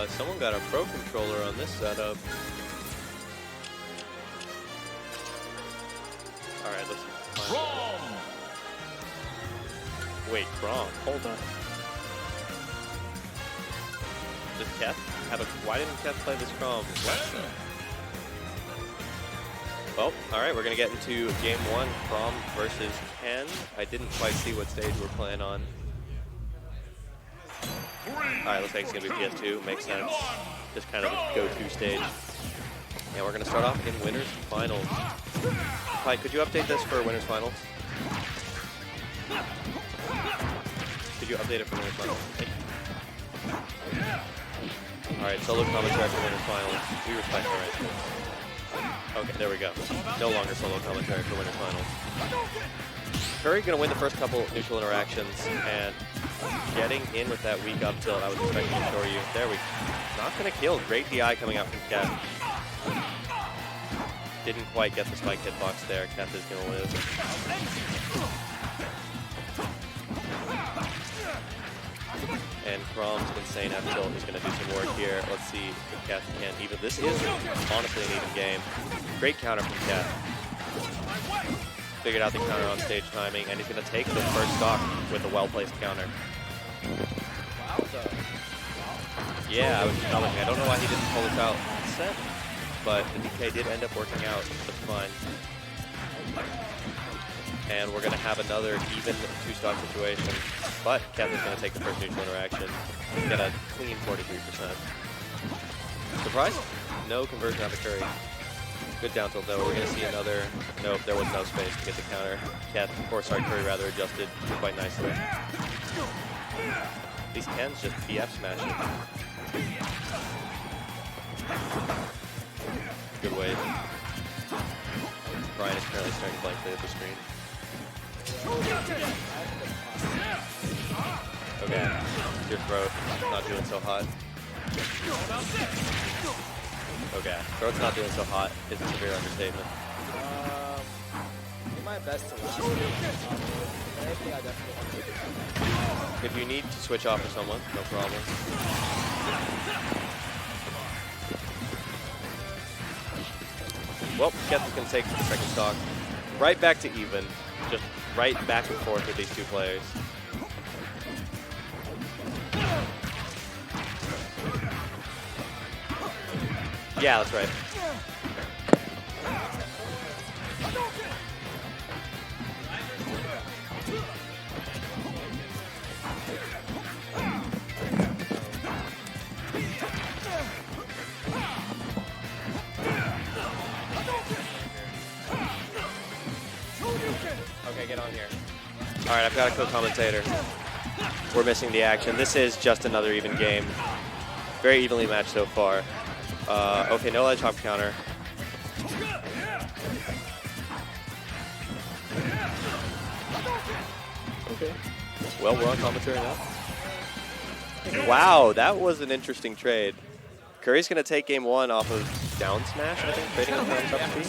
Someone got a Pro controller on this setup. Alright, let's find Chrom! Wait, Chrom. Hold on. Does Keth have a... Why didn't Keth play this Chrom? Well, alright, we're going to get into game 1, Chrom versus Ken. I didn't quite see what stage we're playing on. Alright, looks like it's going to be PS2. Makes sense. Just kind of a go-to stage. And we're going to start off in Winners Finals. Hi, could you update this for Winners Finals? Could you update it for Winners Finals? Alright, solo commentary for Winners Finals. We respect our rights. Okay, there we go. No longer solo commentary for Winners Finals. Curry going to win the first couple neutral interactions, and getting in with that weak up tilt I was expecting to show you. There we go. Not going to kill. Great DI coming out from Keth. Didn't quite get the spike hitbox there. Keth is going to live. And Chrom's insane up tilt is going to do some work here. Let's see if Keth can even. This is honestly an even game. Great counter from Keth. Figured out the counter on stage timing, and he's going to take the first stock with a well-placed counter. Yeah, I was telling me. I don't know why he didn't pull this out set, but the DK did end up working out just fine. And we're going to have another even two-stock situation, but Keth is going to take the first neutral interaction. Get a clean 43%. Surprise? No conversion out of Curry. Good down tilt though. We're going to see another. Nope, there was no space to get the counter. Curry rather adjusted quite nicely. These Kens just PF smashing. Good wave. Brian is currently staring blankly at the screen. Okay, your throat not doing so hot. Okay, throat's not doing so hot is a severe understatement. Do my best to last. I think I definitely want to do it. If you need to switch off for someone, no problem. Well, Keth can take the second stock. Right back to even. Just right back and forth with these two players. Yeah, that's right. Okay, get on here. All right, I've got a co-commentator. We're missing the action. This is just another even game. Very evenly matched so far. Okay, no ledge hop counter. Okay. Well, we're on commentary now. Wow, that was an interesting trade. Curry's going to take game 1 off of down smash, I think, trading on down top speed.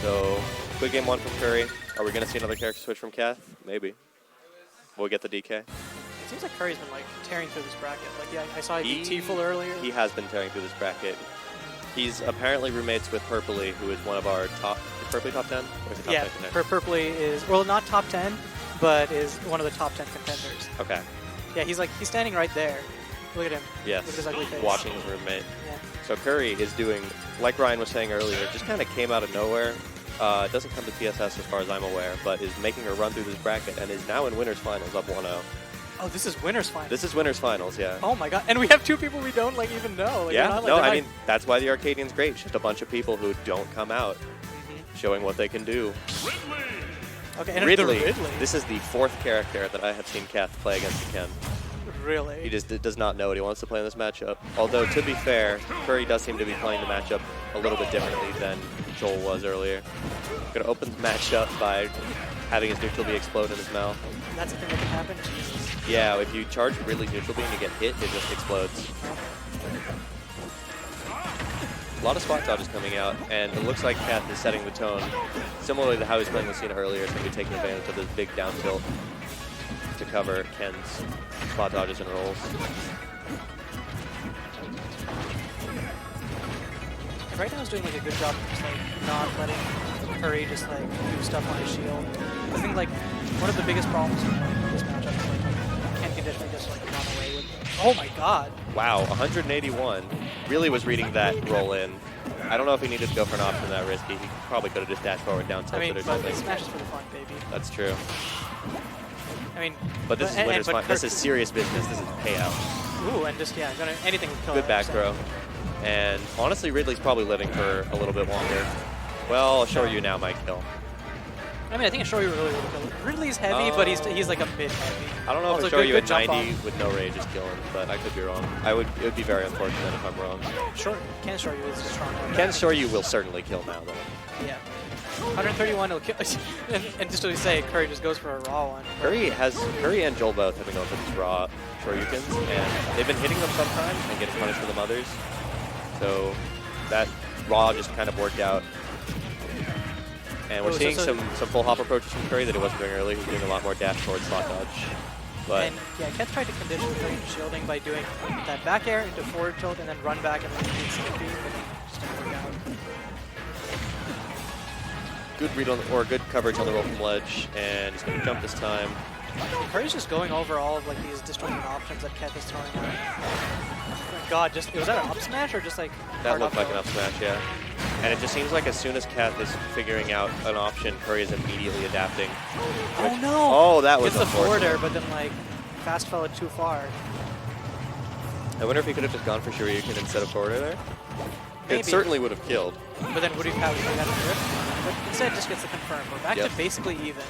So, good game 1 from Curry. Are we going to see another character switch from Keth? Maybe. We'll get the DK. It seems like Curry's been like tearing through this bracket. Like, yeah, I saw he beat T-Full earlier. He has been tearing through this bracket. He's apparently roommates with Purpley, who is one of our top. Is Purpley top 10? Or is it top 10 contender? Purpley is, well, not top 10, but is one of the top 10 contenders. Okay. Yeah, he's standing right there. Look at him. Yes. Look at his ugly face. Watching his roommate. Yeah. So Curry is doing, like Ryan was saying earlier, just kind of came out of nowhere. It doesn't come to TSS as far as I'm aware, but is making a run through this bracket and is now in Winners Finals up 1-0. Oh, this is Winners Finals. This is Winners Finals, yeah. Oh my god, and we have two people we don't even know. Like, yeah, not, no, I mean, that's why the Arcadian's great. Just a bunch of people who don't come out, showing what they can do. Ridley! Okay, and Ridley. Ridley. This is the 4th character that I have seen Keth play against Ken. Really? He just does not know what he wants to play in this matchup. Although, to be fair, Curry does seem to be playing the matchup a little bit differently than Joel was earlier. Going to open the matchup by having his neutral B explode in his mouth. That's the thing that can happen? Jesus. Yeah, if you charge Ridley's neutral B and you get hit, it just explodes. A lot of spot dodges coming out, and it looks like Keth is setting the tone. Similarly to how he was playing Lucina earlier, he's going to be taking advantage of this big down tilt to cover Ken's spot dodges and rolls. right now is doing like a good job of just like not letting Curry just like do stuff on his shield. I think like one of the biggest problems in this matchup is like can conditionally just like run away with. Oh my god! Wow, 181. Really was reading that roll in. I don't know if he needed to go for an option that risky. He probably could have just dashed forward, down tilted I mean, or but something. this match is for the fun, baby. That's true. I mean, But this is winner's fun. This is serious business. This is payout. Ooh, and just anything would kill. Good back throw. And honestly, Ridley's probably living for a little bit longer. Well, I'll show you now might kill. I mean, I think a Shoryu really would kill. Ridley's heavy, but he's like a mid heavy. I don't know Also if a Shoryu good at jump 90 off. with no rage is killing, but I could be wrong. It would be very unfortunate if I'm wrong. Sure, Ken's Shoryu is strong. Ken's Shoryu will certainly kill now, though. Yeah. 131 will kill. and just to say, Curry just goes for a raw one. Curry and Joel both have been going for these raw Shoryukens, and they've been hitting them sometimes and getting punished for the others. So that raw just kind of worked out. And we're seeing some full hop approaches from Curry that he wasn't doing earlier. He's doing a lot more dash forward slot dodge. But And yeah, Keth tried to condition Curry shielding by doing that back air into forward tilt and then run back and then beat CP, but then just didn't work out. good read on, or good coverage on the roll from ledge, and he's going to jump this time. Curry's just going over all of like these disjointed options that Keth is throwing out. Oh my god, was that an up smash or just like That looked like an up smash, yeah. And it just seems like as soon as Keth is figuring out an option, Curry is immediately adapting. Oh no! Oh, that was Gets the forward unfortunate. air, but then like fast fell it too far. I wonder if he could have just gone for Shoryuken instead of forward air there. Maybe. It certainly would have killed. But then would he have had a grip? But instead just gets the confirm. We're back Yep. to basically even.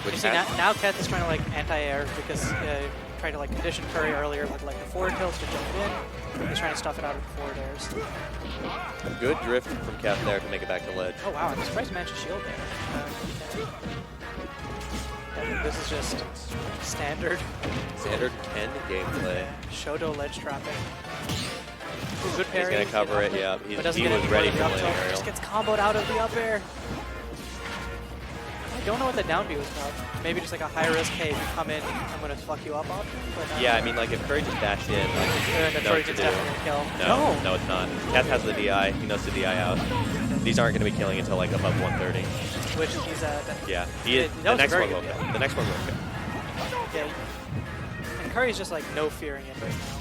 Which You see, now Keth is trying to like anti-air because trying to like condition Curry earlier with like the forward tilts to jump in. He's trying to stuff it out with the forward airs. good drift from Keth there to make it back to ledge. Oh wow, I'm surprised he managed to shield there. And this is just standard Standard Ken gameplay. Shoto ledge trapping. Ooh, good He's parry. going to cover good it, up yeah. but He doesn't was get any ready more for than the the up landing tilt. aerial. Just gets comboed out of the up air. I don't know what the down B was about. Maybe just like a high risk, hey, if you come in, I'm going to fuck you up option. But Yeah, I mean, like, if Curry just dashed in, like, the know what to Shuriken's do. definitely a kill. No, it's not. Keth has the DI. He knows the DI out. These aren't going to be killing until, like, above 130. Which he's at. Yeah. That The was a next very one will good kill. The next one will kill. Yeah. And Curry's just like no fearing it right now.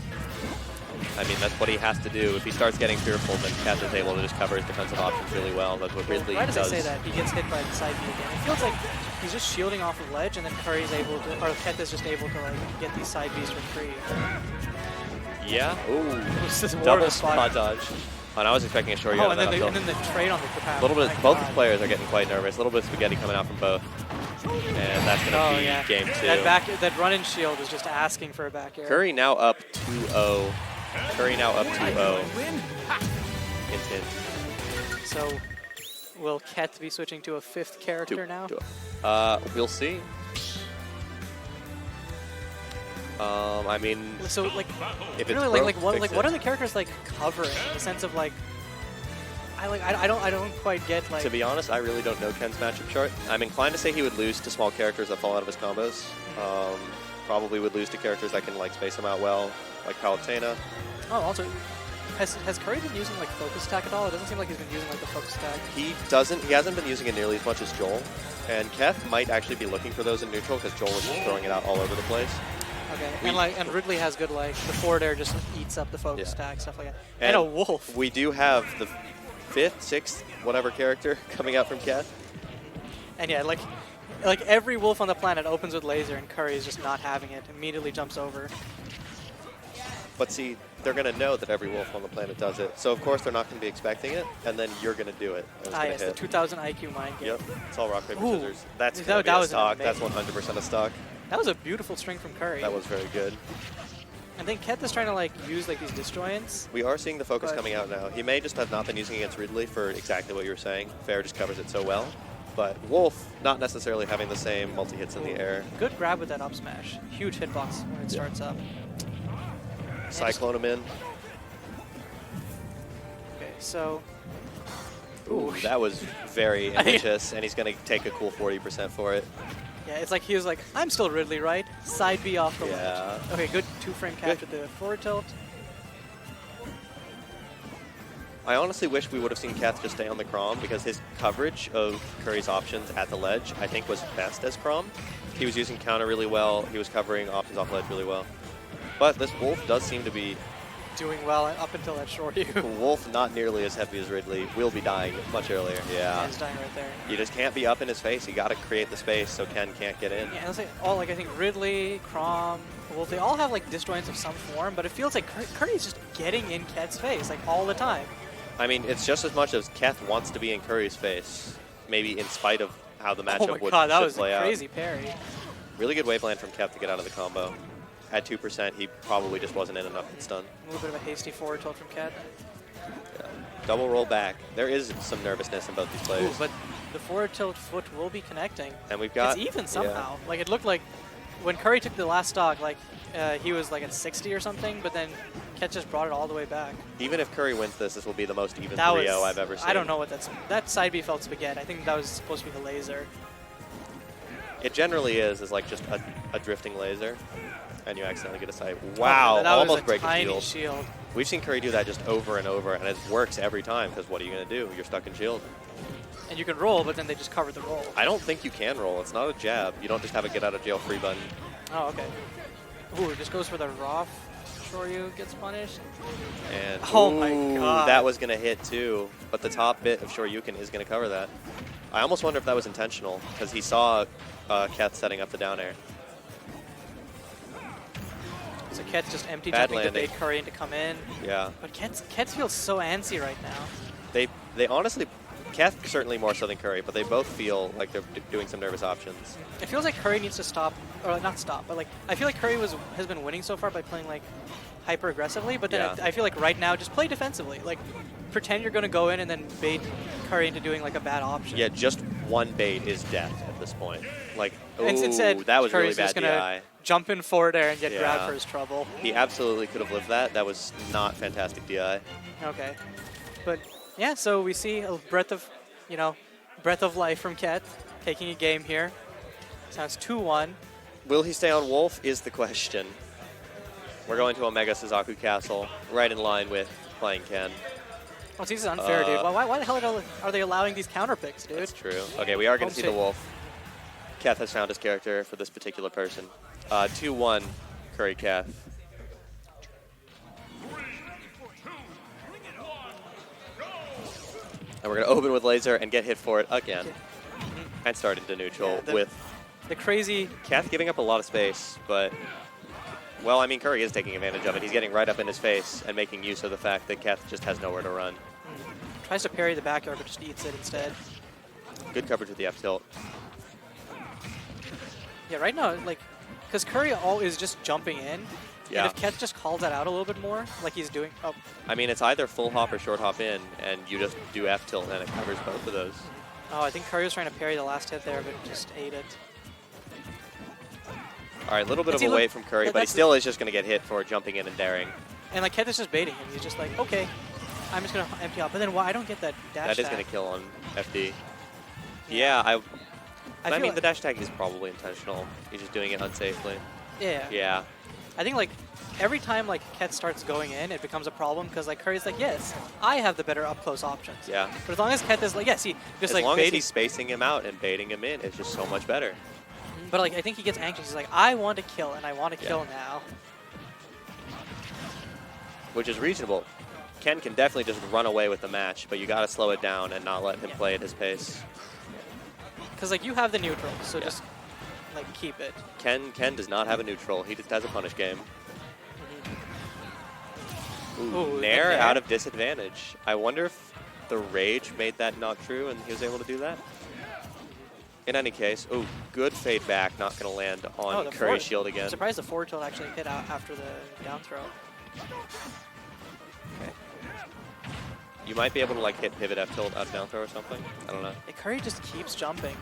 I mean, that's what he has to do. If he starts getting fearful, then Keth is able to just cover his defensive options really well. That's what Ridley Right as does. I say that, he gets hit by the side B again. It feels like he's just shielding off of ledge, and then Curry's able to, or Keth is just able to like get these side Bs for free. Yeah. Ooh. This is more Double of a spot dodge. And I was expecting a Shoryu Oh, out of and that then, uphill. and then the trade on the A path. little bit. My Both God. players are getting quite nervous. A little bit of spaghetti coming out from both. And that's going to Oh be yeah, game 2. that run and shield is just asking for a back air. Curry now up 2-0. Curry now up 2-0. Hint, hint. So, will Keth be switching to a 5th character now? We'll see. I mean, So like, if it's really broke, what fix are it. the characters like covering in the sense of like, I don't quite get like. To be honest, I really don't know Ken's matchup chart. I'm inclined to say he would lose to small characters that fall out of his combos. Probably would lose to characters that can like space him out well, like Palutena. Oh, also, has Curry been using like focus attack at all? It doesn't seem like he's been using like the focus attack. He hasn't been using it nearly as much as Joel. And Keth might actually be looking for those in neutral because Joel was just throwing it out all over the place. Okay, and Ridley has good like the forward air just eats up the focus attack, stuff like that. And, And a wolf. We do have the 5th, 6th, whatever character coming out from Keth. And yeah, like every wolf on the planet opens with laser, and Curry is just not having it. Immediately jumps over. But see, they're going to know that every wolf on the planet does it. So, of course, they're not going to be expecting it, and then you're going to do it. And it's Ah, gonna yes, the hit. 2000 IQ mind game. Yep, it's all rock, paper, Ooh. scissors. That's That- going to be that a was stock. That's amazing. 100% a stock. That was a beautiful string from Curry. That was very good. I think Keth is trying to like use like these disjoints. We are seeing the focus But- coming out now. He may just have not been using it against Ridley for exactly what you were saying. Fair just covers it so well. But Wolf not necessarily having the same multi-hits in the air. Good grab with that up smash. Huge hitbox when it starts up. Cyclone him in. Okay, so Ooh, that was very ambitious, and he's going to take a cool 40% for it. yeah, it's like he was like, I'm still Ridley, right? Side B off the Yeah. ledge. Okay, good 2-frame catch with the forward tilt. I honestly wish we would have seen Keth just stay on the Chrom because his coverage of Curry's options at the ledge, I think, was best as Chrom. He was using counter really well. He was covering options off ledge really well. But this Wolf does seem to be... doing well up until that Shoryu. Wolf not nearly as heavy as Ridley. Will be dying much earlier. Yeah. He's dying right there. You just can't be up in his face. You got to create the space so Ken can't get in. Yeah, I think Ridley, Chrom, Wolf, they all have like disjoints of some form, but it feels like Curry's just getting in Keth's face like all the time. I mean, it's just as much as Keth wants to be in Curry's face, maybe in spite of how the matchup oh my God, that was play a out. crazy parry. Really good wave land from Keth to get out of the combo. At 2%, he probably just wasn't in enough to stun. A little bit of a hasty forward tilt from Keth. Yeah. Double roll back. There is some nervousness in both these plays. Ooh, but the forward tilt foot will be connecting. And we've got... It's even somehow. Yeah. Like it looked like when Curry took the last stock, like he was like at 60 or something, but then Keth just brought it all the way back. Even if Curry wins this, this will be the most even 3-0 I've ever seen. I don't know what that side B felt spaghetti. I think that was supposed to be the laser. It generally is like just a drifting laser, and you accidentally get a side. Wow, that almost was a break a tiny shield. shield. We've seen Curry do that just over and over, and it works every time, because what are you going to do? You're stuck in shield. And you can roll, but then they just cover the roll. I don't think you can roll. It's not a jab. You don't just have a get-out-of-jail-free button. Oh, okay. Ooh, it just goes for the Roth. Shoryu gets punished. And oh my God, that was going to hit too, but the top bit of Shoryuken is going to cover that. I almost wonder if that was intentional, because he saw Keth setting up the down air. So Keth just empty Bad jumping landing. to bait Curry in to come in. Yeah. But Keth feels so antsy right now. They honestly, Keth certainly more so than Curry, but they both feel like they're doing some nervous options. It feels like Curry needs to stop, or not stop, but like I feel like Curry has been winning so far by playing like hyper aggressively, but then Yeah. I feel like right now just play defensively. Like pretend you're going to go in and then bait Curry into doing like a bad option. Yeah, just one bait is death at this point. Like, ooh, Instead, that was Curry's really just bad gonna DI. jump in forward air and get Yeah. grabbed for his trouble. He absolutely could have lived that. That was not fantastic DI. Okay, but yeah, so we see a breath of life from Keth taking a game here. Sounds 2-1. Will he stay on Wolf is the question. We're going to Omega Suzaku Castle, right in line with playing Ken. Oh, this is unfair, dude. Why the hell are they allowing these counter picks, dude? That's true. Okay, we are going to see the shit. Wolf. Keth has found his character for this particular person. 2-1, Curry Keth. And we're going to open with laser and get hit for it again. And start into neutral with the crazy... Keth giving up a lot of space, but... Well, I mean, Curry is taking advantage of it. He's getting right up in his face and making use of the fact that Keth just has nowhere to run. Tries to parry the back air, but just eats it instead. Good coverage with the F tilt. Yeah, right now, like, because Curry is just jumping in. Yeah. And if Keth just calls that out a little bit more, like he's doing... Oh, I mean, it's either full hop or short hop in, and you just do F tilt and it covers both of those. I think Curry was trying to parry the last hit there, but just ate it. All right, a little bit of a wait from Curry, but he still is just going to get hit for jumping in and daring. And like Keth is just baiting him. He's just like, okay, I'm just going to empty out. But then I don't get that dash That is tag. going to kill on FD. Yeah, I mean, like the dash tag is probably intentional. He's just doing it unsafely. Yeah. Yeah. I think like every time like Keth starts going in, it becomes a problem because like Curry's like, yes, I have the better up close options. Yeah. But as long as Keth is like, yes, he just as like long baiting. as he's spacing him out and baiting him in, it's just so much better. But like I think he gets anxious. He's like, I want to kill and I want to kill now. Which is reasonable. Ken can definitely just run away with the match, but you got to slow it down and not let him play at his pace. Because like you have the neutral, so just like keep it. Ken does not have a neutral. He just has a punish game. Ooh, Nair out of disadvantage. I wonder if the rage made that not true and he was able to do that. In any case, good fade back, not going to land on Curry's shield again. I'm surprised the forward tilt actually hit out after the down throw. Okay. You might be able to like hit pivot F tilt out of down throw or something. I don't know. Curry just keeps jumping.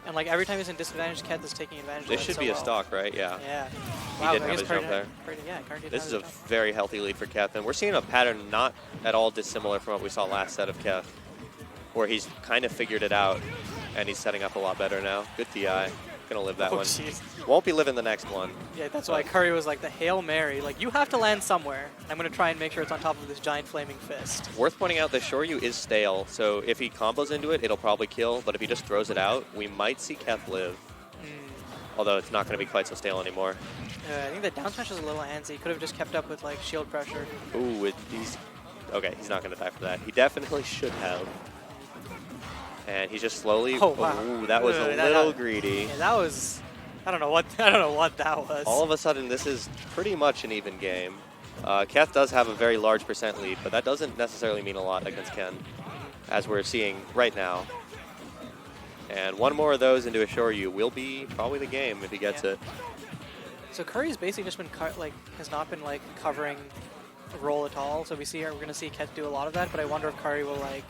And like every time he's in disadvantage, Keth is taking advantage This of it should so be a well. stock, right? Yeah. Yeah. He Wow, didn't I have guess his jump there. Curry didn't This is have a his jump. very healthy lead for Keth, and we're seeing a pattern not at all dissimilar from what we saw last set of Keth, where he's kind of figured it out, and he's setting up a lot better now. Good DI. gonna live that Oh, one. jeez. Won't be living the next one. Yeah, that's why Curry was like the Hail Mary. Like, you have to land somewhere. I'm going to try and make sure it's on top of this giant flaming fist. Worth pointing out that Shoryu is stale, so if he combos into it, it'll probably kill, but if he just throws it out, we might see Keth live. Although it's not going to be quite so stale anymore. I think the down smash is a little antsy. He could have just kept up with like shield pressure. Ooh, okay, he's not going to die for that. He definitely should have. And he's just slowly. Oh, wow. Ooh, that was a little greedy. Yeah, that was. I don't know what that was. All of a sudden, this is pretty much an even game. Keth does have a very large % lead, but that doesn't necessarily mean a lot against Ken, as we're seeing right now. And one more of those into a Shoryu will be probably the game if he gets it. So Curry's basically just been has not been like covering the roll at all. So we're gonna see Keth do a lot of that, but I wonder if Curry will like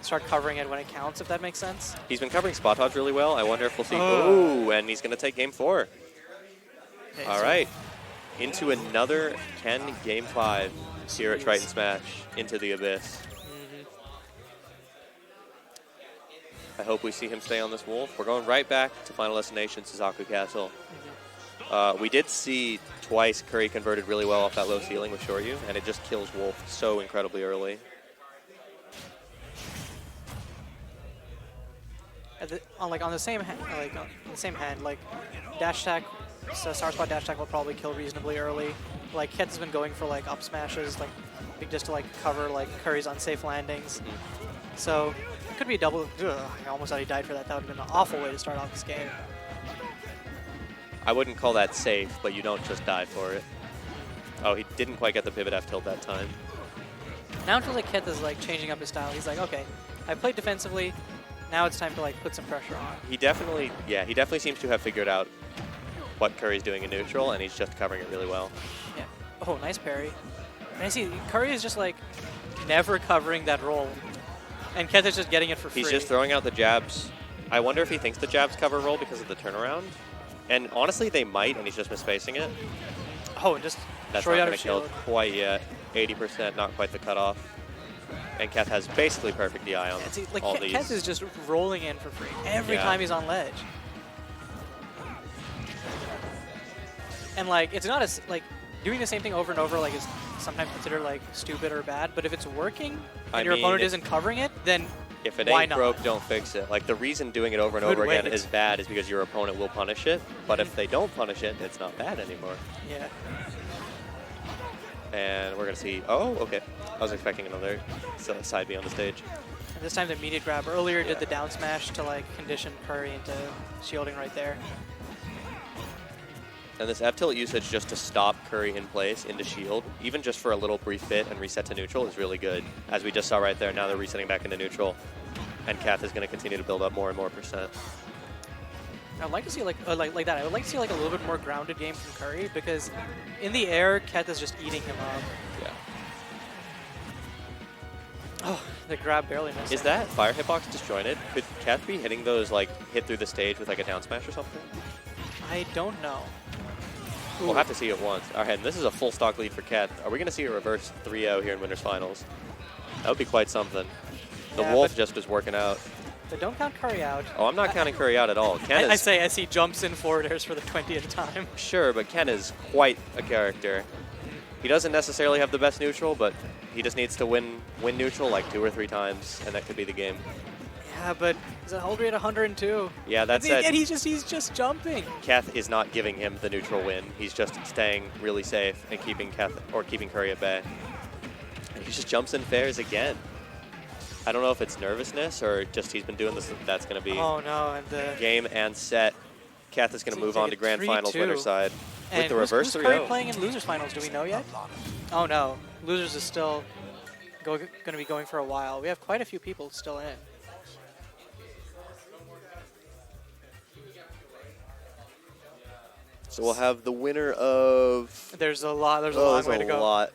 start covering it when it counts, if that makes sense. He's been covering spot dodge really well. I wonder if we'll see. Ooh, and he's gonna take game 4. Okay, All right, into another Ken game 5 here at Triton Smash, Into the Abyss. I hope we see him stay on this wolf. We're going right back to Final Destination, Suzaku Castle. We did see twice Curry converted really well off that low ceiling with Shoryu, and it just kills Wolf so incredibly early. On the same hand, like dash attack, so star spot dash attack will probably kill reasonably early. Like Keth has been going for like up smashes, like just to like cover like Curry's unsafe landings. So it could be a double. I almost thought he died for that. That would have been an awful way to start off this game. I wouldn't call that safe, but you don't just die for it. Oh, he didn't quite get the pivot F tilt that time. Now it feels like Keth is like changing up his style. He's like, okay, I played defensively. Now it's time to like put some pressure on. He definitely seems to have figured out what Curry's doing in neutral, and he's just covering it really well. Yeah. Oh, nice parry. And I see Curry is just like never covering that roll, and Keth is just getting it for free. He's just throwing out the jabs. I wonder if he thinks the jabs cover roll because of the turnaround. And honestly, they might, and he's just misspacing it. Oh, and just that's not going to kill quite yet. 80%, not quite the cutoff. And Keth has basically perfect DI on all these. Keth is just rolling in for free every time he's on ledge. And like, it's not as like doing the same thing over and over like is sometimes considered like stupid or bad. But if it's working and your opponent isn't covering it, then if it ain't broke, don't fix it. Like the reason doing it over and over again is bad is because your opponent will punish it. But if they don't punish it, it's not bad anymore. Yeah. And we're going to see... Oh, okay. I was expecting another side B on the stage. And this time the immediate grab. Earlier did the down smash to like condition Curry into shielding right there. And this F tilt usage just to stop Curry in place into shield, even just for a little brief bit and reset to neutral, is really good. As we just saw right there, now they're resetting back into neutral. And Keth is going to continue to build up more and more %. I'd like to see like that. I would like to see like a little bit more grounded game from Curry because in the air, Keth is just eating him up. Yeah. Oh, the grab barely missed. Is that fire hitbox disjointed? Could Keth be hitting those like hit through the stage with like a down smash or something? I don't know. We'll have to see it once. All right, and this is a full stock lead for Keth. Are we going to see a reverse 3-0 here in Winners Finals? That would be quite something. The Wolf just was working out. But don't count Curry out. Oh, I'm not counting Curry out at all. Ken I say as he jumps in forward airs for the 20th time. Sure, but Ken is quite a character. He doesn't necessarily have the best neutral, but he just needs to win neutral like 2 or 3 times, and that could be the game. Yeah, but is that hold rate 102? Yeah, that's it. And he's just jumping. Keth is not giving him the neutral win. He's just staying really safe and keeping Curry at bay. And he just jumps in fairs again. I don't know if it's nervousness or just he's been doing this. That's going to be and the game and set. Keth is going to move on to grand finals winner side with the reverse 3-0. Who's Curry playing in losers finals? Do we know yet? Oh no, losers is still going to be going for a while. We have quite a few people still in. So we'll have the winner of... There's a long way to go.